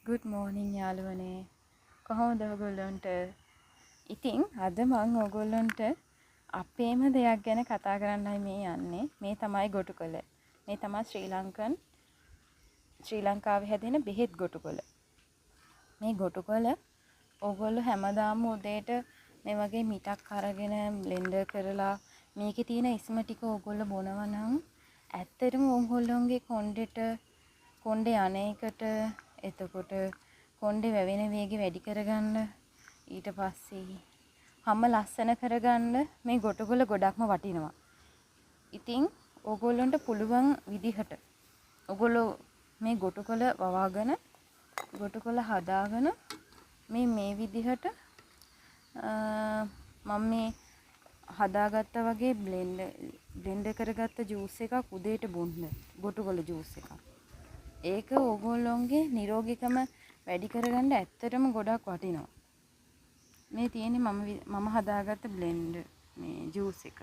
good morning යාළුවනේ කොහොමද ඔයගොල්ලන්ට ඉතින් අද මම ඔයගොල්ලන්ට අපේම දෙයක් ගැන කතා කරන්නයි මේ යන්නේ මේ තමයි ගොටුකොළ මේ තමයි ශ්‍රී ලංකාවේ හැදෙන බෙහෙත් ගොටුකොළ මේ ගොටුකොළ ඔයගොල්ලෝ හැමදාම උදේට මේ වගේ මිටක් අරගෙන බ්ලෙන්ඩර් කරලා මේකේ තියෙන ඉස්ම ටික ඔයගොල්ලෝ බොනවා නම් ඇත්තටම ඔයගොල්ලෝගේ කොණ්ඩේ අනේකට එතකොට කොණ්ඩේ වැවෙන වේගය වැඩි කරගන්න ඊට පස්සේ හැම ලස්සන කරගන්න මේ ගොටුකොළ ගොඩක්ම වටිනවා. ඉතින් ඕගොල්ලන්ට පුළුවන් විදිහට ඕගොල්ලෝ මේ ගොටුකොළ වවාගෙන ගොටුකොළ හදාගෙන මේ විදිහට මම මේ හදාගත්තා වගේ බ්ලෙන්ඩර් කරගත්ත ජූස් එකක් උදේට බොන්න ගොටුකොළ ජූස් එකක්. ඒක ඕගොල්ලොන්ගේ නිරෝගීකම වැඩි කරගන්න ඇත්තටම ගොඩක් වටිනවා. මේ තියෙන්නේ මම හදාගත්ත බ්ලෙන්ඩර් මේ ජූස් එක.